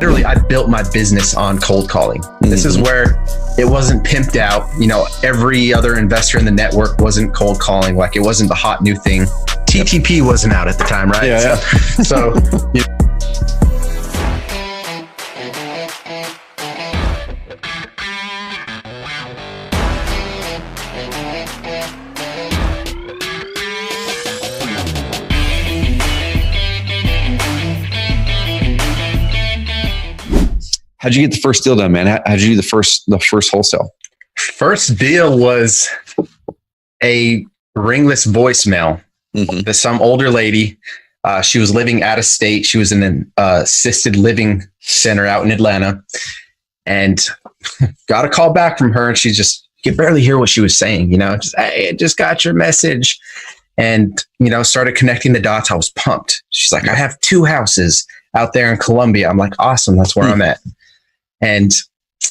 Literally, I built my business on cold calling. This is where it wasn't pimped out. You know, every other investor in the network wasn't cold calling. Like, it wasn't the hot new thing. TTP wasn't out at the time, right? Yeah. So you know, How'd you get the first deal done, man? How'd you do the first wholesale? first deal was a ringless voicemail. Some older lady. She was living out of state. She was in an assisted living center out in Atlanta, and got a call back from her. And she just, you could barely hear what she was saying. You know, just, "Hey, I just got your message," and started connecting the dots. I was pumped. She's like, "I have 2 houses out there in Colombia." I'm like, "Awesome, that's where I'm at." And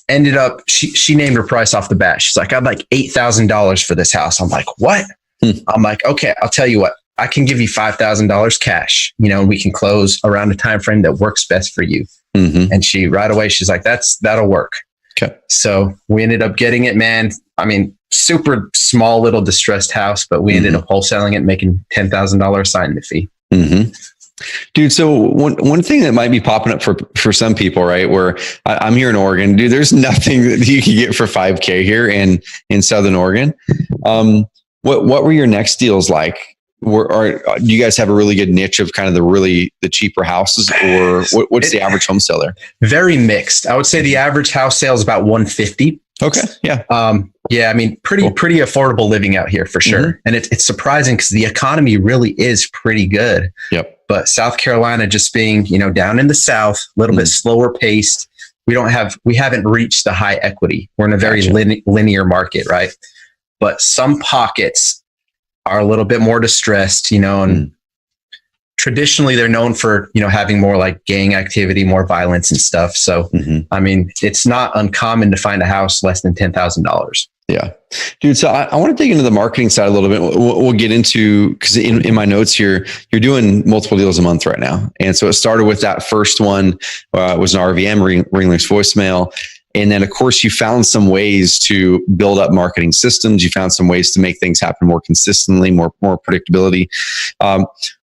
ended up, she named her price off the bat. She's like, "I'd like $8,000 for this house." I'm like, "What?" I'm like, "Okay, I'll tell you what. I can give you $5,000 cash, and we can close around a time frame that works best for you." And she right away, she's like, "That'll work." Okay. So we ended up getting it, man. I mean, super small little distressed house, but we ended up wholesaling it, making $10,000 assignment fee. Dude, so one thing that might be popping up for some people, right? Where I'm here in Oregon, dude, there's nothing that you can get for $5K here in Southern Oregon. What were your next deals like? Do you guys have a really good niche of kind of the cheaper houses, or what's the average home seller? Very mixed. I would say the average house sale is about 150. Okay. Yeah. Yeah. I mean, pretty affordable living out here for sure. And it's surprising because the economy really is pretty good. Yep. But South Carolina, just being, down in the South, a little bit slower paced. We haven't reached the high equity. We're in a very linear market, right? But some pockets are a little bit more distressed, and traditionally they're known for, having more like gang activity, more violence and stuff. So, I mean, it's not uncommon to find a house less than $10,000. Yeah, dude. So I want to dig into the marketing side a little bit. We'll get into, because in my notes here, you're doing multiple deals a month right now. And so it started with that first one, was an RVM, ringless voicemail. And then of course you found some ways to build up marketing systems. You found some ways to make things happen more consistently, more predictability.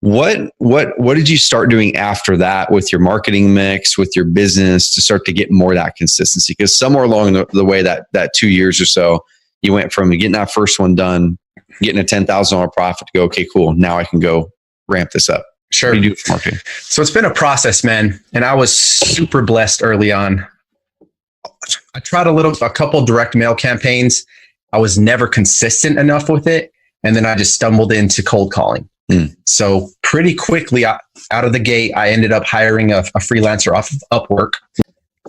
What did you start doing after that with your marketing mix, with your business, to start to get more of that consistency? Because somewhere along the way, that 2 years or so, you went from getting that first one done, getting a $10,000 profit, to go, okay, cool, now I can go ramp this up. Sure. What do you do for marketing? So it's been a process, man. And I was super blessed early on. I tried a couple direct mail campaigns. I was never consistent enough with it. And then I just stumbled into cold calling. So pretty quickly out of the gate, I ended up hiring a freelancer off of Upwork.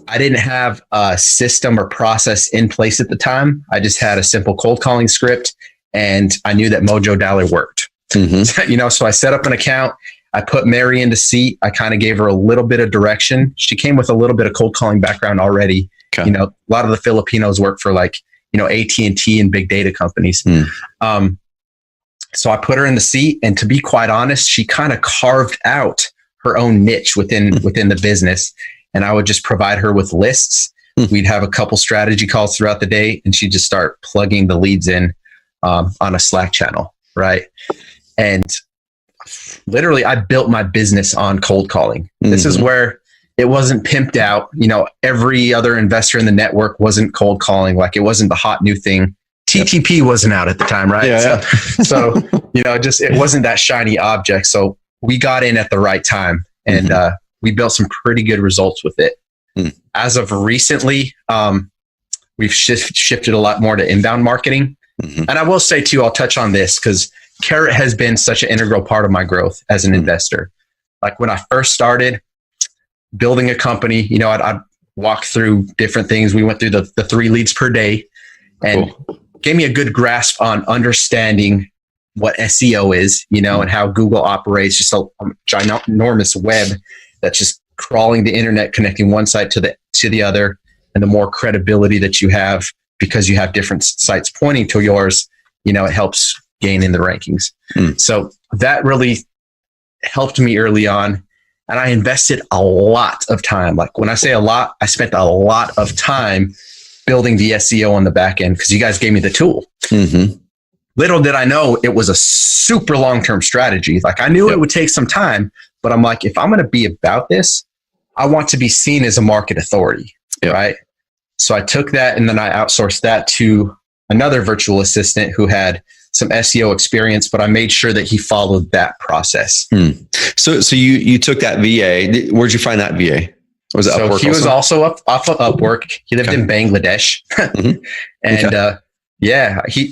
I didn't have a system or process in place at the time. I just had a simple cold calling script, and I knew that Mojo Dialer worked. So I set up an account. I put Mary into seat. I kind of gave her a little bit of direction. She came with a little bit of cold calling background already. Okay. A lot of the Filipinos work for AT&T and big data companies. So I put her in the seat, and to be quite honest, she kind of carved out her own niche within the business. And I would just provide her with lists. We'd have a couple strategy calls throughout the day, and she'd just start plugging the leads in on a Slack channel, right? And literally, I built my business on cold calling. This is where it wasn't pimped out. Every other investor in the network wasn't cold calling. Like, it wasn't the hot new thing. TTP wasn't out at the time, right? Yeah. So it wasn't that shiny object. So we got in at the right time, and we built some pretty good results with it. As of recently, we've shifted a lot more to inbound marketing. And I will say too, I'll touch on this because Carrot has been such an integral part of my growth as an investor. Like, when I first started building a company, I'd walk through different things. We went through the 3 leads per day, and gave me a good grasp on understanding what SEO is, and how Google operates, just a ginormous web that's just crawling the internet, connecting one site to the other. And the more credibility that you have, because you have different sites pointing to yours, it helps gain in the rankings. So that really helped me early on. And I invested a lot of time. Like when I say a lot, I spent a lot of time building the SEO on the back end because you guys gave me the tool. Mm-hmm. Little did I know it was a super long-term strategy. Like I knew it would take some time, but I'm like, if I'm going to be about this, I want to be seen as a market authority, right? So I took that and then I outsourced that to another virtual assistant who had some SEO experience, but I made sure that he followed that process. So you took that VA. Where'd you find that VA? Was it Upwork? He was also off of Upwork. He lived in Bangladesh. Mm-hmm.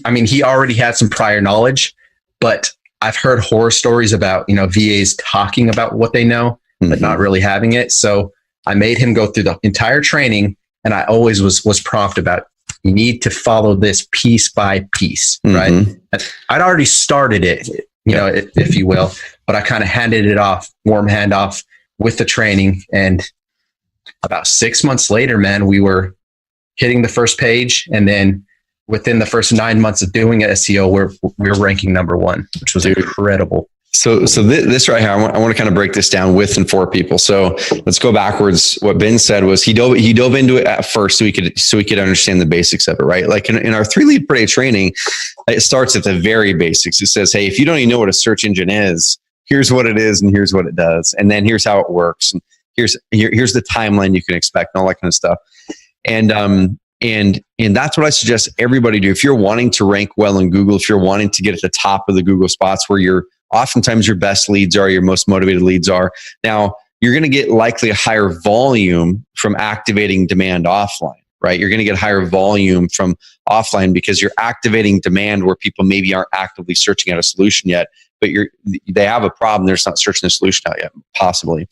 And he already had some prior knowledge, but I've heard horror stories about, VAs talking about what they know, but not really having it. So I made him go through the entire training, and I always was prompt about, you need to follow this piece by piece, right? I'd already started it, if you will, but I kind of handed it off, warm handoff with the training. And about 6 months later, man, we were hitting the first page. And then within the first 9 months of doing SEO, we're ranking number one, which was incredible. So this right here, I want to kind of break this down with and for people. So let's go backwards. What Ben said was he dove into it at first so he could understand the basics of it, right? Like in our 3 lead per day training, it starts at the very basics. It says, hey, if you don't even know what a search engine is, here's what it is and here's what it does, and then here's how it works, and here's the timeline you can expect and all that kind of stuff. And that's what I suggest everybody do. If you're wanting to rank well in Google, if you're wanting to get at the top of the Google spots where oftentimes your best leads are, your most motivated leads are. Now, you're going to get likely a higher volume from activating demand offline, right? You're going to get higher volume from offline because you're activating demand where people maybe aren't actively searching out a solution yet, but they have a problem. They're just not searching the solution out yet, possibly.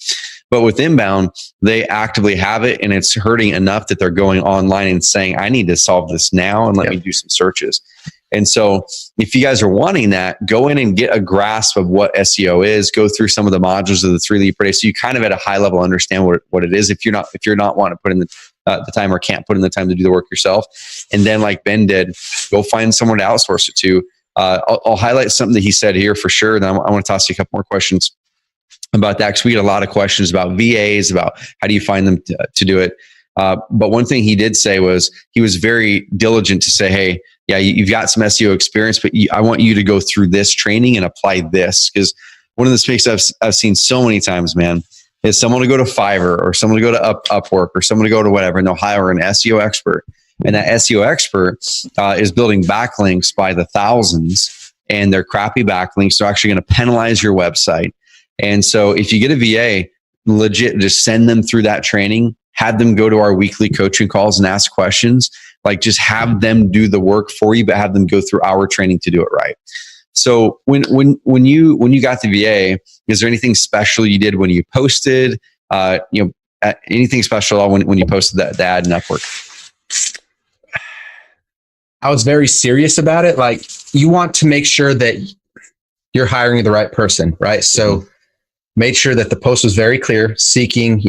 But with inbound, they actively have it, and it's hurting enough that they're going online and saying, I need to solve this now, and let me do some searches. And so if you guys are wanting that, go in and get a grasp of what SEO is, go through some of the modules of the 3 lead per day. So you kind of at a high level understand what it is. If you're not wanting to put in the time or can't put in the time to do the work yourself. And then like Ben did, go find someone to outsource it to. I'll highlight something that he said here for sure. And I want to toss you a couple more questions about that, because we get a lot of questions about VAs, about how do you find them to do it. But one thing he did say was he was very diligent to say, hey, yeah, you've got some SEO experience, but I want you to go through this training and apply this. Because one of the mistakes I've seen so many times, man, is someone to go to Fiverr or someone to go to Upwork or someone to go to whatever, and they'll hire an SEO expert. And that SEO expert is building backlinks by the thousands, and they're crappy backlinks. They're actually going to penalize your website. And so if you get a VA, legit, just send them through that training, have them go to our weekly coaching calls and ask questions. Like just have them do the work for you, but have them go through our training to do it right. So when you got the VA, is there anything special you did when you posted? Anything special when you posted the ad in Upwork? I was very serious about it. Like you want to make sure that you're hiring the right person, right? So made sure that the post was very clear, seeking,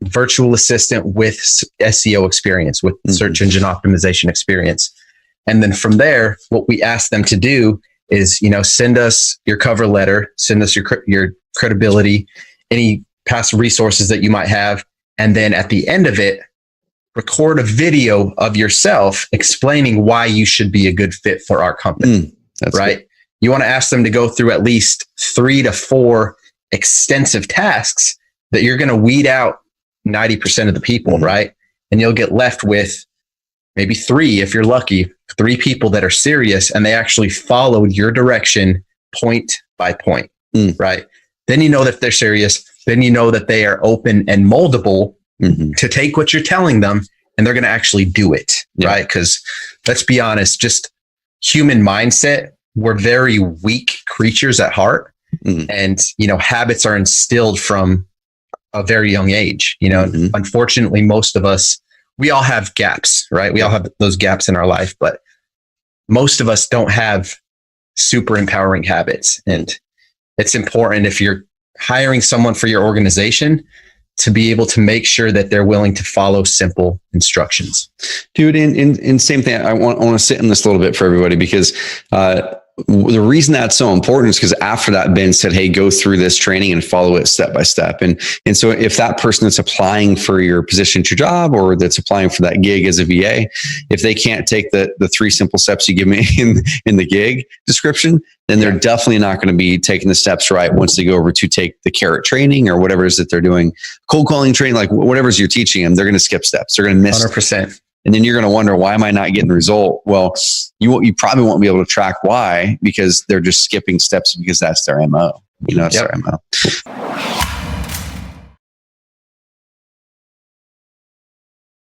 virtual assistant with SEO experience, with search engine optimization experience. And then from there, what we asked them to do is, send us your cover letter, send us your credibility, any past resources that you might have. And then at the end of it, record a video of yourself explaining why you should be a good fit for our company, right? Good. You want to ask them to go through at least 3 to 4 extensive tasks that you're going to weed out 90% of the people, right? And you'll get left with maybe 3, if you're lucky, 3 people that are serious and they actually followed your direction point by point, right? Then you know that they're serious. Then you know that they are open and moldable to take what you're telling them, and they're going to actually do it, right? Because let's be honest, just human mindset, we're very weak creatures at heart. And, habits are instilled from a very young age. Unfortunately, most of us, we all have gaps, right? We all have those gaps in our life, but most of us don't have super empowering habits. And it's important, if you're hiring someone for your organization, to be able to make sure that they're willing to follow simple instructions. Dude, in same thing, I want to sit in this a little bit for everybody, because the reason that's so important is because after that, Ben said, hey, go through this training and follow it step by step. And so if that person that's applying for your position at your job or that's applying for that gig as a VA, if they can't take the 3 simple steps you give me in the gig description, then they're definitely not going to be taking the steps right once they go over to take the carrot training or whatever it is that they're doing, cold calling training, like whatever you're teaching them, they're going to skip steps. They're going to miss 100%. And then you're going to wonder, why am I not getting the result? Well, you probably won't be able to track why, because they're just skipping steps because that's their MO. That's their MO.